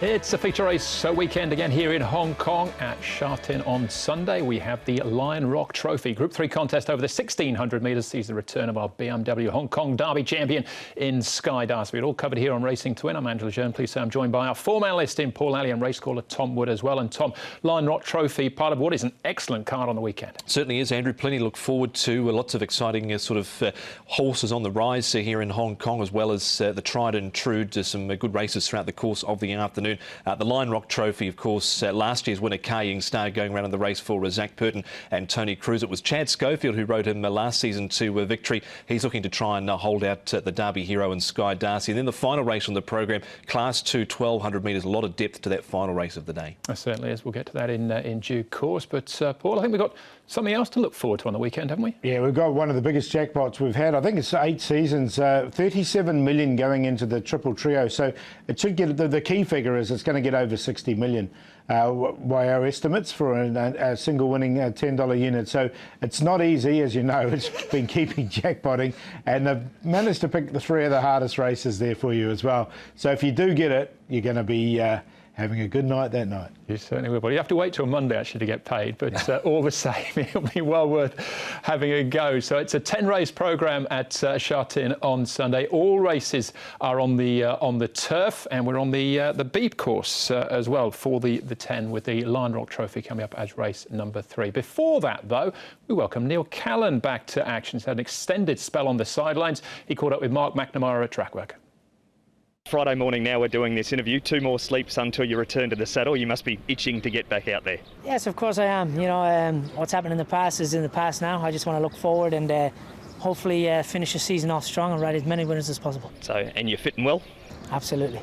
It's a feature race weekend again here in Hong Kong at Sha Tin on Sunday. We have the Lion Rock Trophy Group 3 contest over the 1600 metres sees the return of our BMW Hong Kong Derby champion in Sky Darcy. We're all covered here on Racing to Win. I'm Angela Jearn. Please say I'm joined by our form analyst in Paul Alley and race caller Tom Wood as well. And Tom, Lion Rock Trophy, part of what is an excellent card on the weekend. Certainly is, Andrew. Plenty to look forward to. Lots of exciting horses on the rise here in Hong Kong, as well as the tried and true to some good races throughout the course of the afternoon. The Lion Rock Trophy, of course, last year's winner, Ka-Ying Star, going around in the race for Zach Purton and Tony Cruz. It was Chad Schofield who rode him last season to victory. He's looking to try and hold out the Derby hero in Sky Darcy. And then the final race on the program, Class 2, 1200 metres. A lot of depth to that final race of the day. It certainly is. We'll get to that in due course. But, Paul, I think we've got something else to look forward to on the weekend, haven't we? Yeah, we've got one of the biggest jackpots we've had. I think it's 8 seasons, 37 million going into the triple trio. So it should get, the key figure is it's going to get over 60 million by our estimates for a single winning $10 unit. So it's not easy, as you know. It's been keeping jackpotting, and they've managed to pick the 3 of the hardest races there for you as well. So if you do get it, you're going to be having a good night that night. You certainly will. But you have to wait till Monday actually to get paid. But all the same, it'll be well worth having a go. So it's a 10-race programme at Sha Tin on Sunday. All races are on the turf, and we're on the beep course as well for the 10, with the Lion Rock Trophy coming up as race number 3. Before that, though, we welcome Neil Callan back to action. He's had an extended spell on the sidelines. He caught up with Mark McNamara at Trackwork. Friday morning now we're doing this interview. 2 more sleeps until you return to the saddle. You must be itching to get back out there. Yes, of course I am. You know, what's happened in the past is in the past now. I just want to look forward and hopefully finish the season off strong and ride as many winners as possible. So, and you're fit and well? Absolutely.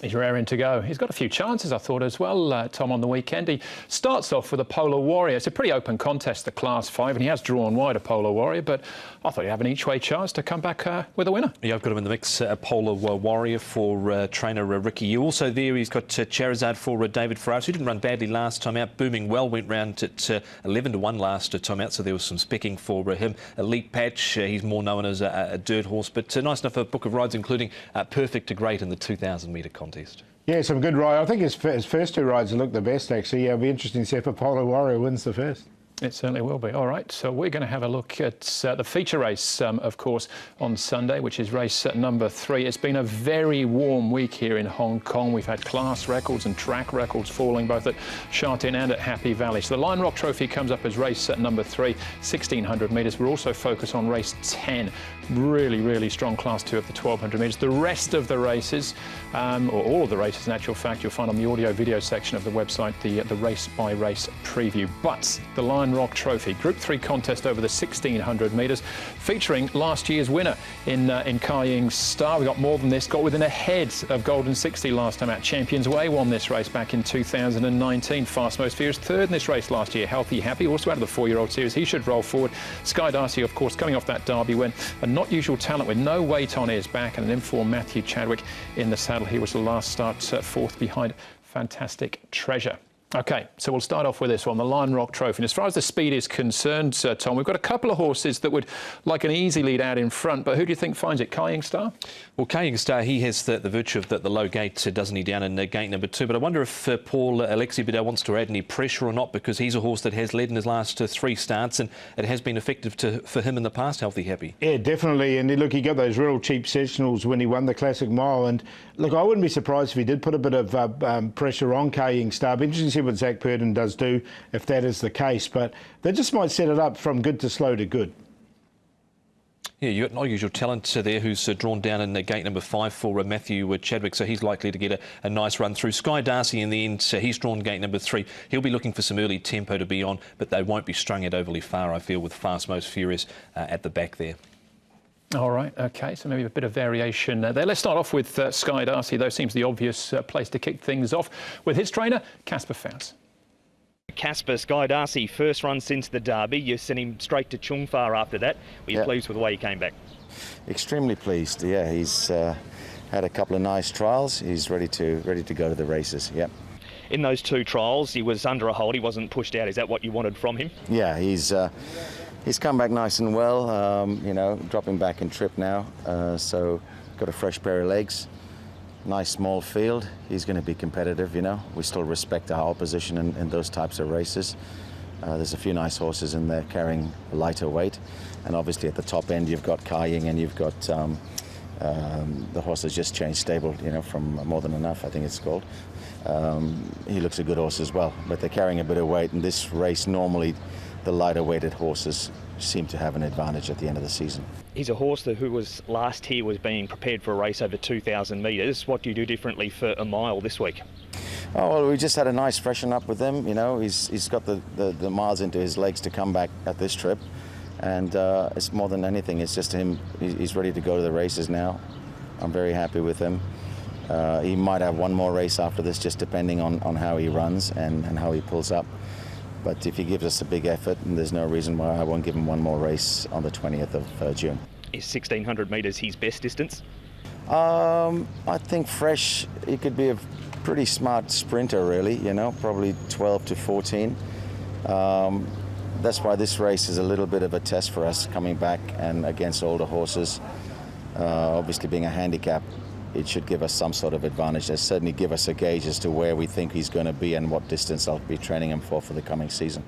He's raring to go. He's got a few chances, I thought, as well, Tom, on the weekend. He starts off with a Polar Warrior. It's a pretty open contest, the Class 5, and he has drawn wide a Polar Warrior, but I thought he'd have an each-way chance to come back with a winner. Yeah, I've got him in the mix, a Polar Warrior for trainer Ricky Yu. Also there, he's got Charizard for David Ferraris, who didn't run badly last time out. Booming Well went round at 11-1 last time out, so there was some specking for him. Elite Patch, he's more known as a dirt horse, but nice enough a book of rides, including Perfect to Great in the 2,000-metre contest. Yeah, some good ride. I think his first 2 rides look the best, actually. Yeah, it'll be interesting to see if a Polar Warrior wins the first. It certainly will be. All right, so we're going to have a look at the feature race, of course, on Sunday, which is race number 3. It's been a very warm week here in Hong Kong. We've had class records and track records falling both at Sha Tin and at Happy Valley. So the Lion Rock Trophy comes up as race number 3, 1600 metres. We're also focused on race 10. Really, really strong class 2 of the 1200 metres. The rest of the races, or all of the races in actual fact, you'll find on the audio-video section of the website the race-by-race preview. But the Lion Rock Trophy Group 3 contest over the 1600 metres, featuring last year's winner in Ka-Ying Star. We got more than this, got within a head of Golden 60 last time out. Champions Way won this race back in 2019. Fast Most Furious 3rd in this race last year. Healthy Happy, also out of the 4-year-old series. He should roll forward. Sky Darcy, of course, coming off that Derby win. A Not Usual Talent with no weight on his back, and an informed Matthew Chadwick in the saddle. He was the last start, 4th behind Fantastic Treasure. OK, so we'll start off with this one, the Lion Rock Trophy. And as far as the speed is concerned, Tom, we've got a couple of horses that would like an easy lead out in front, but who do you think finds it? Ka-Ying Star? Well, Ka-Ying Star, he has the virtue of the low gate, doesn't he, down in gate number 2. But I wonder if Paul Alexi Bedell wants to add any pressure or not, because he's a horse that has led in his last 3 starts, and it has been effective for him in the past, Healthy Happy. Yeah, definitely. And look, he got those real cheap sectionals when he won the Classic Mile. And look, I wouldn't be surprised if he did put a bit of pressure on Ka-Ying Star. Be interesting to see what Zach Purton does do if that is the case, but they just might set it up from good to slow to good. Yeah, you've got Not Usual Talent there, who's drawn down in gate number 5 for Matthew Chadwick, so he's likely to get a nice run through. Sky Darcy in the end, he's drawn gate number 3. He'll be looking for some early tempo to be on, but they won't be strung it overly far, I feel, with Fast Most Furious at the back there. All right, OK, so maybe a bit of variation there. Let's start off with Sky Darcy, though. Seems the obvious place to kick things off with his trainer, Casper Faust. Casper, Sky Darcy, first run since the Derby. You sent him straight to Chung Fa after that. Were you pleased with the way he came back? Extremely pleased, yeah. He's had a couple of nice trials. He's ready to go to the races, yeah. In those 2 trials, he was under a hold. He wasn't pushed out. Is that what you wanted from him? Yeah, he's come back nice and well, you know, dropping back in trip now. So got a fresh pair of legs. nice small field. He's going to be competitive, you know. We still respect our opposition in those types of races. There's a few nice horses in there carrying a lighter weight. And obviously at the top end you've got Kai Ying and you've got the horse has just changed stable, you know, from More Than Enough, I think it's called. He looks a good horse as well, but they're carrying a bit of weight. In this race, normally the lighter weighted horses seem to have an advantage at the end of the season. He's a horse who was last here was being prepared for a race over 2,000 metres. What do you do differently for a mile this week? Oh, well, we just had a nice freshen up with him. You know, he's got the miles into his legs to come back at this trip. And it's more than anything, it's just him, he's ready to go to the races now. I'm very happy with him. He might have one more race after this, just depending on how he runs and how he pulls up. But if he gives us a big effort, and there's no reason why I won't give him one more race on the 20th of June. Is 1,600 metres his best distance? I think fresh, he could be a pretty smart sprinter, really, you know, probably 12 to 14. That's why this race is a little bit of a test for us coming back and against older horses. Obviously being a handicap, it should give us some sort of advantage. It'll certainly give us a gauge as to where we think he's going to be and what distance I'll be training him for the coming season.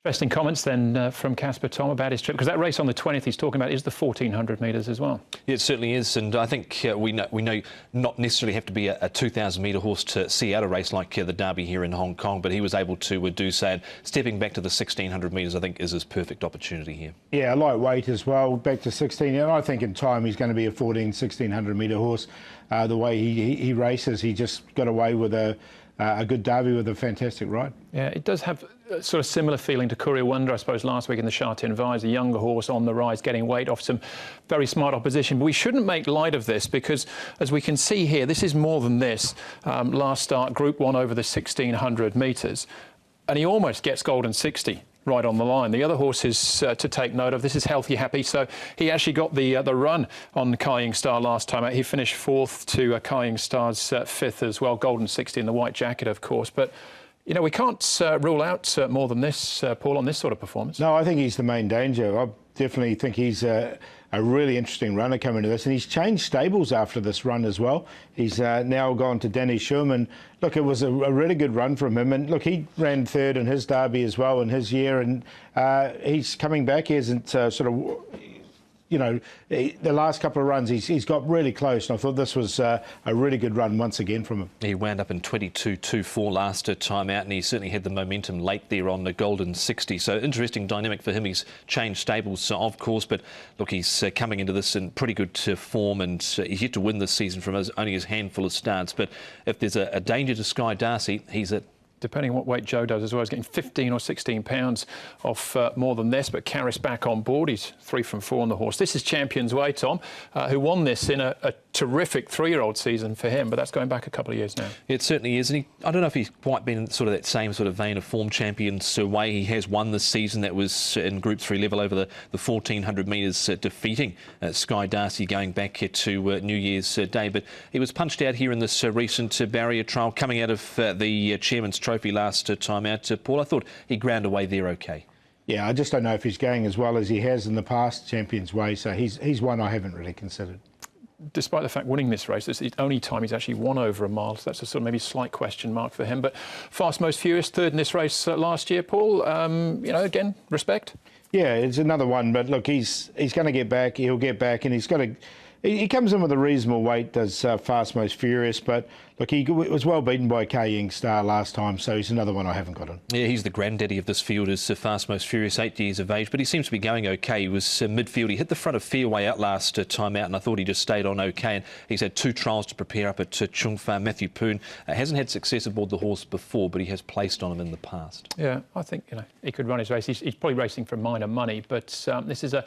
Interesting comments then from Casper, Tom, about his trip, because that race on the 20th he's talking about is the 1,400 metres as well. Yeah, it certainly is, and I think we know not necessarily have to be a 2,000 metre horse to see out a race like the Derby here in Hong Kong, but he was able to do so. And stepping back to the 1,600 metres, I think, is his perfect opportunity here. Yeah, lightweight as well, back to 16. And I think in time he's going to be a 1,600 metre horse. The way he races, he just got away with a good Derby with a fantastic ride. Yeah, it does have a sort of similar feeling to Courier Wonder, I suppose, last week in the Sha Tin Vise, a younger horse on the rise, getting weight off some very smart opposition. But we shouldn't make light of this because, as we can see here, this is more than this. Last start, Group 1 over the 1,600 metres, and he almost gets Golden 60. Right on the line. The other horses to take note of, this is Healthy Happy. So he actually got the run on Kai Ying Star last time out. He finished 4th to Kai Ying Star's 5th as well. Golden 60 in the white jacket, of course. But, you know, we can't rule out more than this, Paul, on this sort of performance. No, I think he's the main danger. I definitely think he's a really interesting runner coming to this. And he's changed stables after this run as well. He's now gone to Danny Sherman. Look, it was a really good run from him. And look, he ran 3rd in his Derby as well in his year. And he's coming back. He hasn't sort of, you know, the last couple of runs, he's got really close. And I thought this was a really good run once again from him. He wound up in 22.24 last time out, and he certainly had the momentum late there on the Golden 60. So interesting dynamic for him. He's changed stables, of course, but look, he's coming into this in pretty good form, and he's yet to win this season from only his handful of starts. But if there's a danger to Sky Darcy, he's it. Depending on what weight Joe does as well, he's getting 15 or 16 pounds off more than this, but Karras back on board. He's 3 from 4 on the horse. This is Champion's Way, Tom, who won this in a terrific 3-year-old season for him, but that's going back a couple of years now. It certainly is, and I don't know if he's quite been in sort of that same sort of vein of form Champion's Way. He has won this season. That was in Group 3 level over the 1,400 metres, defeating Sky Darcy going back to New Year's Day. But he was punched out here in this recent barrier trial coming out of the Chairman's Trophy last time out. Paul, I thought he ground away there okay. Yeah, I just don't know if he's going as well as he has in the past, Champion's Way, so he's one I haven't really considered. Despite the fact winning this race, it's the only time he's actually won over a mile, so that's a sort of maybe slight question mark for him. But Fast Most Furious, 3rd in this race last year, Paul. You know, again, respect. Yeah, it's another one, but look, he's going to get back. He'll get back, and he's got to. He comes in with a reasonable weight, does Fast Most Furious, but look, he was well beaten by Kai Ying Star last time, so he's another one I haven't got on. Yeah, he's the granddaddy of this field, is Fast Most Furious, 8 years of age, but he seems to be going okay. He was midfield. He hit the front of Fairway out last time out, and I thought he just stayed on okay. And he's had 2 trials to prepare up at Chung Fa. Matthew Poon hasn't had success aboard the horse before, but he has placed on him in the past. Yeah, I think, you know, he could run his race. He's probably racing for minor money, but this is a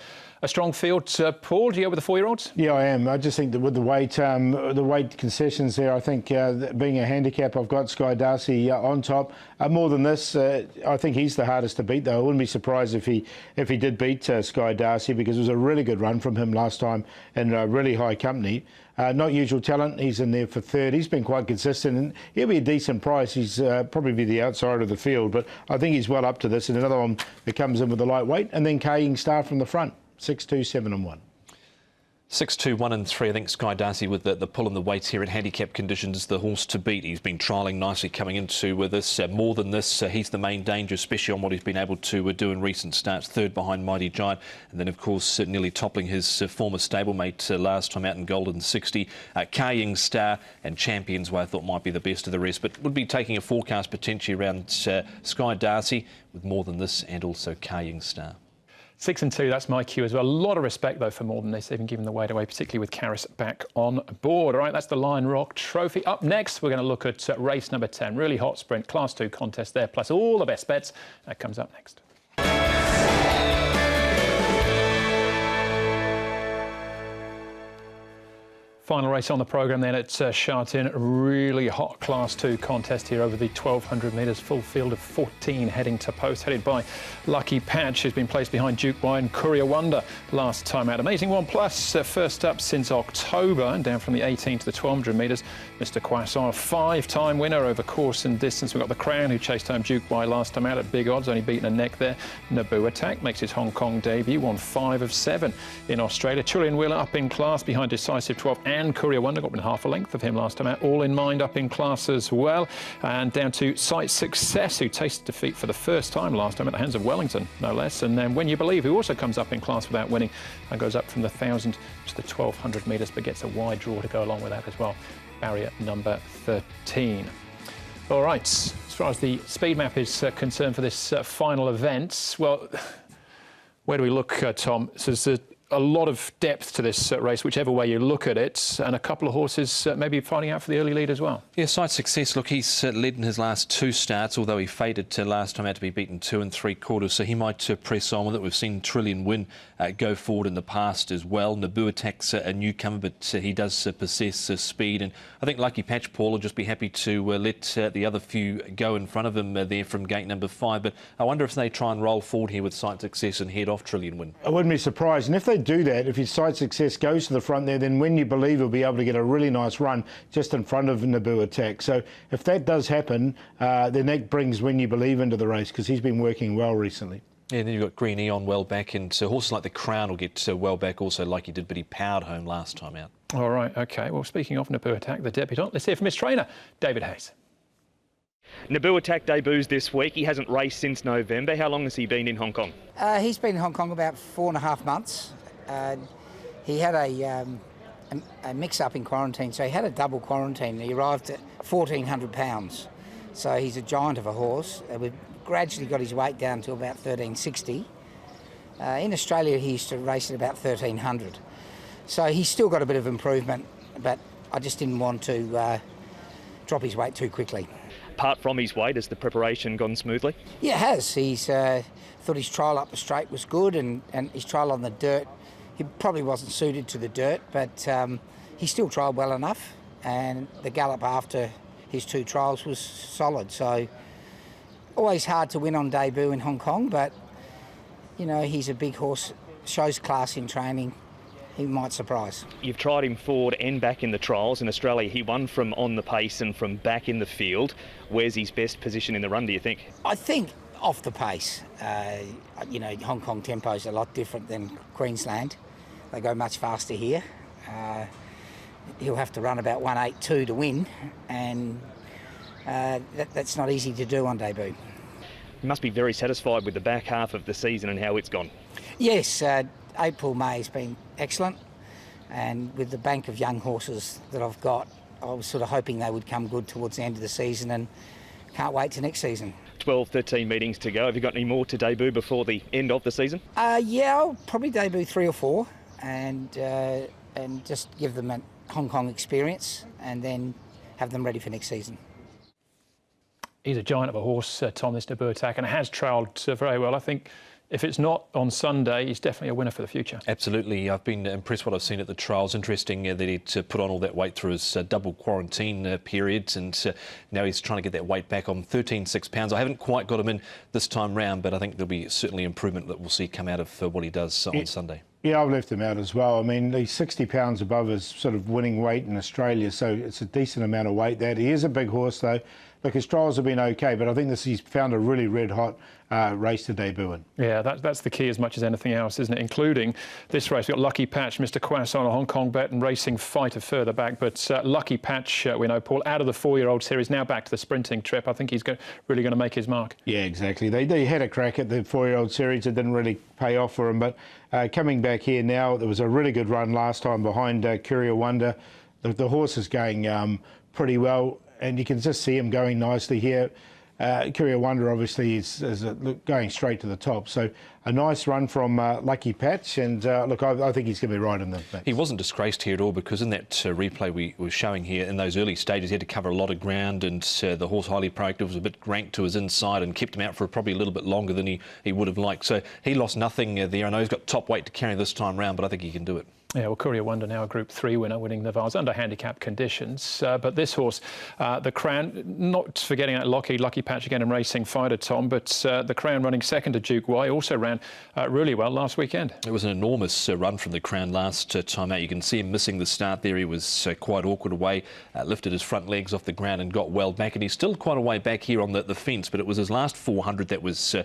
strong field. Paul, do you go with the 4-year-olds? Yeah, I am. I just think that with the weight concessions there, I think being a handicap, I've got Sky Darcy on top. More than this, I think he's the hardest to beat, though. I wouldn't be surprised if he did beat Sky Darcy, because it was a really good run from him last time in really high company. Not Usual Talent, he's in there for 3rd. He's been quite consistent, and he'll be a decent price. He's probably be the outside of the field, but I think he's well up to this. And another one that comes in with the lightweight, and then Kai Ying Star from the front, 6, 2, 7 and 1. 6, 2, 1 and 3. I think Sky Darcy with the pull and the weights here in handicap conditions, the horse to beat. He's been trialling nicely coming into this. More than this, he's the main danger, especially on what he's been able to do in recent starts. Third behind Mighty Giant, and then of course nearly toppling his former stablemate last time out in Golden 60. Ka-Ying Star and Champions Way I thought might be the best of the rest, but would be taking a forecast potentially around Sky Darcy with More Than This and also Ka-Ying Star. 6 and 2, that's my cue as well. A lot of respect, though, for More Than This, even giving the weight away, particularly with Caris back on board. All right, that's the Lion Rock Trophy. Up next, we're going to look at race number 10. Really hot sprint, Class 2 contest there, plus all the best bets. That comes up next. Final race on the programme then at Sha Tin. Really hot Class 2 contest here over the 1,200 metres. Full field of 14 heading to post, headed by Lucky Patch, who's been placed behind Duke White and Courier Wonder last time out. Amazing One Plus, first up since October, and down from the 18 to the 1,200 metres. Mr. Croissant, a 5-time winner over course and distance. We've got the Crown, who chased home Duke White last time out at big odds, only beaten a neck there. Naboo Attack makes his Hong Kong debut, won 5 of 7 in Australia. Trillion Wheeler up in class behind Decisive 12 and Courier Wonder, got within half a length of him last time out. All in Mind up in class as well, and down to Sight Success, who tasted defeat for the first time last time at the hands of Wellington, no less. And then When You Believe, who also comes up in class without winning and goes up from the 1,000 to the 1,200 metres, but gets a wide draw to go along with that as well. Barrier number 13. All right, as far as the speed map is concerned for this final event, well, where do we look, Tom? So there's a lot of depth to this race, whichever way you look at it, and a couple of horses maybe fighting out for the early lead as well. Yeah, Sight Success, look, he's led in his last 2 starts, although he faded last time out to be beaten 2 3/4, so he might press on with it. We've seen Trillion Win go forward in the past as well. Naboo Attack's a newcomer, but he does possess speed, and I think Lucky Patch, Paul, will just be happy to let the other few go in front of him there from gate number 5, but I wonder if they try and roll forward here with Sight Success and head off Trillion Win. I wouldn't be surprised, and if they do that, if his Sight Success goes to the front there, then When You Believe he'll be able to get a really nice run just in front of Naboo Attack. So if that does happen, then that brings When You Believe into the race, because he's been working well recently. Yeah, and then you've got Green Eon well back, and horses like the Crown will get well back also like he did, but he powered home last time out. All right, OK. Well, speaking of Naboo Attack, the debutant, let's hear from his trainer, David Hayes. Naboo Attack debuts this week. He hasn't raced since November. How long has he been in Hong Kong? He's been in Hong Kong about 4.5 months. He had a mix-up in quarantine, so he had a double quarantine. He arrived at 1,400 pounds, so he's a giant of a horse. We've gradually got his weight down to about 1,360. In Australia, he used to race at about 1,300. So he's still got a bit of improvement, but I just didn't want to drop his weight too quickly. Apart from his weight, has the preparation gone smoothly? Yeah, it has. He's thought his trial up the straight was good, and his trial on the dirt, he probably wasn't suited to the dirt, but he still trialled well enough, and the gallop after his 2 trials was solid. So always hard to win on debut in Hong Kong, but you know, he's a big horse, shows class in training. He might surprise. You've tried him forward and back in the trials. In Australia, he won from on the pace and from back in the field. Where's his best position in the run, do you think? I think off the pace. You know, Hong Kong tempo is a lot different than Queensland. They go much faster here. He'll have to run about 1.82 to win, and that's not easy to do on debut. You must be very satisfied with the back half of the season and how it's gone. Yes, April, May has been excellent, and with the bank of young horses that I've got, I was sort of hoping they would come good towards the end of the season, and can't wait to next season. 12, 13 meetings to go. Have you got any more to debut before the end of the season? Yeah, I'll probably debut 3 or 4 and just give them a Hong Kong experience and then have them ready for next season. He's a giant of a horse, Tom, this Naboo Attack, and has trialled very well. I think if it's not on Sunday, he's definitely a winner for the future. Absolutely. I've been impressed what I've seen at the trials. Interesting that he'd put on all that weight through his double quarantine period, and now he's trying to get that weight back on 13.6 pounds. I haven't quite got him in this time round, but I think there'll be certainly improvement that we'll see come out of what he does on Sunday. Yeah, I've left him out as well. I mean, he's 60 pounds above his sort of winning weight in Australia, so it's a decent amount of weight that. He is a big horse, though. Look, his trials have been okay, but I think he's found a really red-hot race to debut in. Yeah, that's the key as much as anything else, isn't it? Including this race. We've got Lucky Patch, Mr. Quass on a Hong Kong bet, and Racing Fighter further back. But Lucky Patch, we know, Paul, out of the 4-year-old series, now back to the sprinting trip. I think he's really going to make his mark. Yeah, exactly. They had a crack at the 4-year-old series. It didn't really pay off for him, but coming back here now, there was a really good run last time behind Courier Wonder. The horse is going pretty well, and you can just see him going nicely here. Courier Wonder obviously is going straight to the top. So a nice run from Lucky Patch, and look, I think he's going to be right in the mix. He wasn't disgraced here at all, because in that replay we were showing here, in those early stages, he had to cover a lot of ground, and the horse Highly Proactive was a bit ranked to his inside and kept him out for probably a little bit longer than he would have liked. So he lost nothing there. I know he's got top weight to carry this time round, but I think he can do it. Yeah, well, Courier Wonder now a Group 3 winner, winning the Vase under handicap conditions. But this horse, the Crown, not forgetting that Lucky Patch again in Racing Fighter, Tom, but the Crown running second to Duke Y also ran really well last weekend. It was an enormous run from the Crown last time out. You can see him missing the start there. He was quite awkward away, lifted his front legs off the ground and got well back. And he's still quite a way back here on the fence, but it was his last 400 that was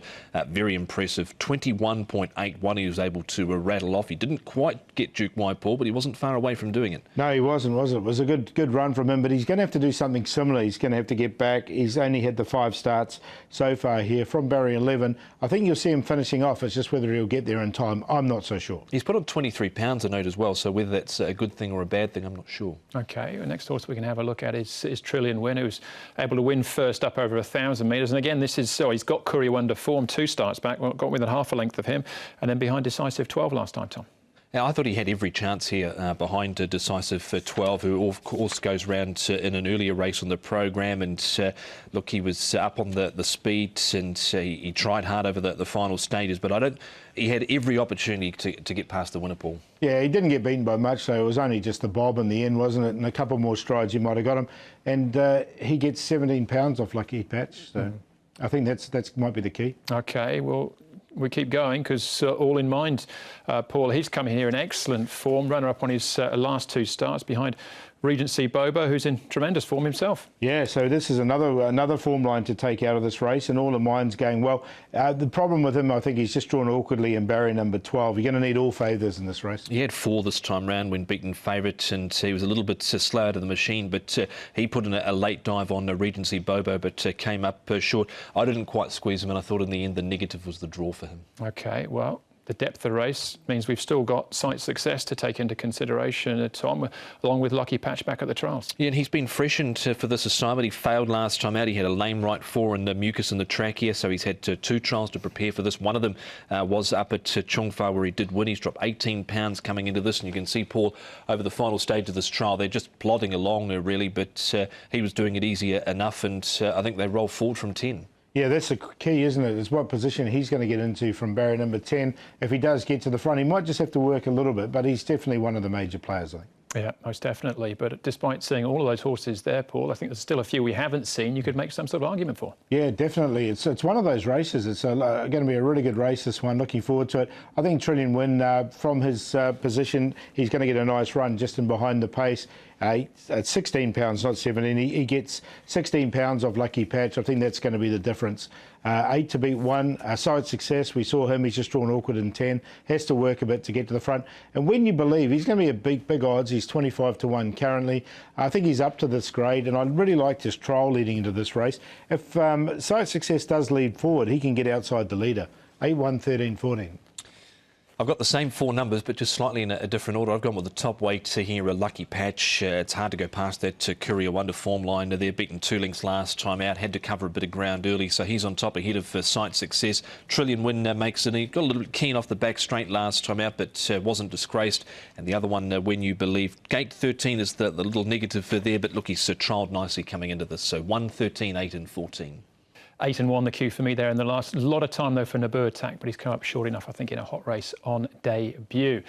very impressive. 21.81 he was able to rattle off. He didn't quite get Duke Y, Paul, but he wasn't far away from doing it. No, he wasn't, was it? It was a good run from him, but he's going to have to do something similar. He's going to have to get back. He's only had the 5 starts so far here from barrier 11. I think you'll see him finishing off. It's just whether he'll get there in time. I'm not so sure. He's put on 23 pounds a note as well, so whether that's a good thing or a bad thing, I'm not sure. OK, the next horse we can have a look at is Trillion Win, who's able to win first up over 1,000 metres. And again, he's got Courier Wonder form 2 starts back, got within half a length of him, and then behind Decisive 12 last time, Tom. Now, I thought he had every chance here behind Decisive 12, who of course goes round in an earlier race on the programme. And look, he was up on the speed, and he tried hard over the final stages, but he had every opportunity to get past the winner, Paul. Yeah, he didn't get beaten by much, so it was only just the bob in the end, wasn't it? And a couple more strides you might have got him. And he gets 17 pounds off Lucky Patch, so I think that's might be the key. OK, well, we keep going because All in Mind, Paul, he's coming here in excellent form, runner-up on his last 2 starts behind Regency Bobo, who's in tremendous form himself. Yeah, so this is another form line to take out of this race, and All in Mind's going well. The problem with him, I think he's just drawn awkwardly in barrier number 12. You're going to need all favours in this race. He had 4 this time round when beaten favourite, and he was a little bit slower to the machine, but he put in a late dive on Regency Bobo, but came up short. I didn't quite squeeze him, and I thought in the end the negative was the draw for him. OK, well, the depth of the race means we've still got Sight Success to take into consideration, Tom, along with Lucky Patch back at the trials. Yeah, and he's been freshened for this assignment. He failed last time out. He had a lame right 4 and mucus in the track here, so he's had 2 trials to prepare for this. One of them was up at Chung Fa, where he did win. He's dropped 18 pounds coming into this, and you can see, Paul, over the final stage of this trial, they're just plodding along really, but he was doing it easy enough, and I think they roll forward from 10. Yeah, that's the key, isn't it? Is what position he's going to get into from barrier number 10. If he does get to the front, he might just have to work a little bit, but he's definitely one of the major players, I think. Yeah, most definitely. But despite seeing all of those horses there, Paul, I think there's still a few we haven't seen you could make some sort of argument for. Yeah, definitely. It's one of those races. It's going to be a really good race, this one. Looking forward to it. I think Trillion Win, from his position, he's going to get a nice run just in behind the pace. At 16 pounds, not 17, he gets 16 pounds of Lucky Patch. I think that's going to be the difference. 8 to beat 1. Sight Success, we saw him. He's just drawn awkward in 10. Has to work a bit to get to the front. And when you believe, he's going to be a big odds. He's 25 to 1 currently. I think he's up to this grade, and I'd really like his trial leading into this race. If Sight Success does lead forward, he can get outside the leader. 8, 1, 13, 14. I've got the same 4 numbers, but just slightly in a different order. I've gone with the top weight here, a Lucky Patch. It's hard to go past that Courier Wonder form line. They're beaten 2 lengths last time out, had to cover a bit of ground early, so he's on top ahead of Sight Success. Trillion Win makes it. He got a little bit keen off the back straight last time out, but wasn't disgraced. And the other one, When You Believe. Gate 13 is the little negative there, but look, he's trialled nicely coming into this. So 1, 13, 8 and 14. 8 and 1 the cue for me there in the last. A lot of time though for Naboo Attack, but he's come up short enough, I think, in a hot race on debut.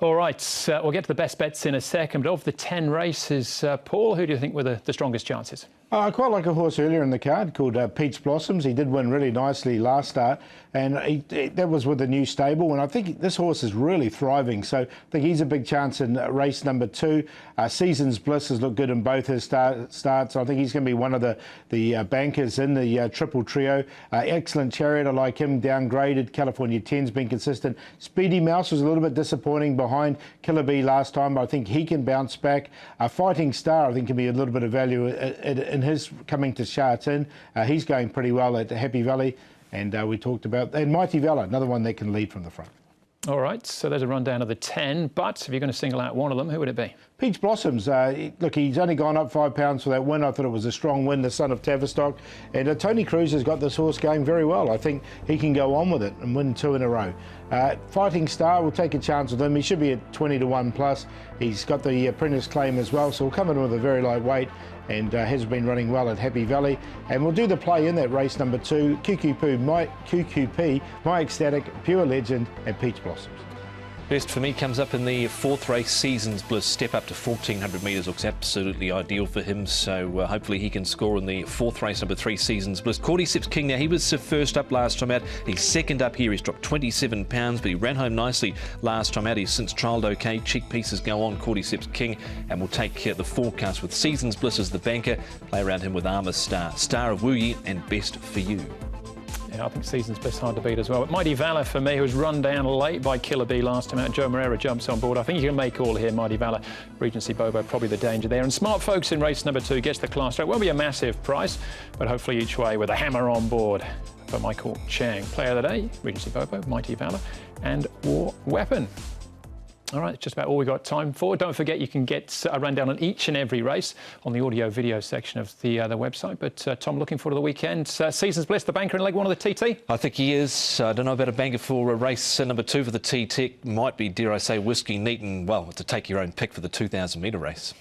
All right, we'll get to the best bets in a second, but of the 10 races, Paul, who do you think were the strongest chances? I quite like a horse earlier in the card called Peach Blossoms. He did win really nicely last start, and that was with a new stable. And I think this horse is really thriving, so I think he's a big chance in race number 2. Seasons Bliss has looked good in both his starts. I think he's going to be one of the bankers in the triple trio. Excellent Chariot, I like him. Downgraded. California 10's been consistent. Speedy Mouse was a little bit disappointing behind Killer Bee last time, but I think he can bounce back. Fighting Star, I think, can be a little bit of value in his coming to Sha Tin. He's going pretty well at Happy Valley, and we talked about, and Mighty Valor, another one that can lead from the front. All right, so there's a rundown of the 10, but if you're going to single out one of them, who would it be? Peach Blossoms, look, he's only gone up £5 for that win. I thought it was a strong win, the son of Tavistock. And Tony Cruz has got this horse going very well. I think he can go on with it and win 2 in a row. Fighting Star, we'll take a chance with him. He should be at 20 to 1 plus. He's got the apprentice claim as well, so we'll come in with a very light weight, and has been running well at Happy Valley. And we'll do the play in that race number 2, QQP, My Ecstatic, Pure Legend, and Peach Blossoms. Best for me comes up in the 4th race, Seasons Bliss. Step up to 1,400 metres looks absolutely ideal for him, so hopefully he can score in the 4th race, number 3, Seasons Bliss. Cordyceps King, now he was first up last time out. He's second up here. He's dropped 27 pounds, but he ran home nicely last time out. He's since trialled okay. Cheek pieces go on, Cordyceps King, and we'll take the forecast with Seasons Bliss as the banker. Play around him with Armour Star, Star of Wuyi, and Best for You. Yeah, I think Seasons Bliss hard to beat as well. But Mighty Valor for me, who was run down late by Killer Bee last time out. Joe Moreira jumps on board. I think you can make all here. Mighty Valor, Regency Bobo, probably the danger there. And Smart Folks in race number 2 gets the class rate. Won't be a massive price, but hopefully each way with a hammer on board for Michael Chang. Player of the day, Regency Bobo, Mighty Valor, and War Weapon. All right, just about all we've got time for. Don't forget you can get a rundown on each and every race on the audio-video section of the website. But Tom, looking forward to the weekend. Seasons Bliss, the banker in leg 1 of the TT? I think he is. I don't know about a banker for race number 2 for the TT. Might be, dare I say, Whiskey Neat, and, well, to take your own pick for the 2,000 metre race.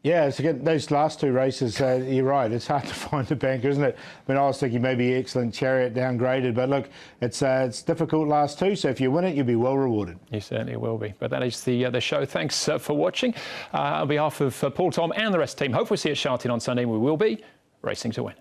Yeah, it's again, those last 2 races, you're right, it's hard to find a banker, isn't it? I mean, I was thinking maybe Excellent Chariot downgraded, but look, it's difficult last 2, so if you win it, you'll be well rewarded. You certainly will be. But that is the show. Thanks for watching. On behalf of Paul, Tom and the rest of the team, hope we'll see you at Sha Tin on Sunday. We will be racing to win.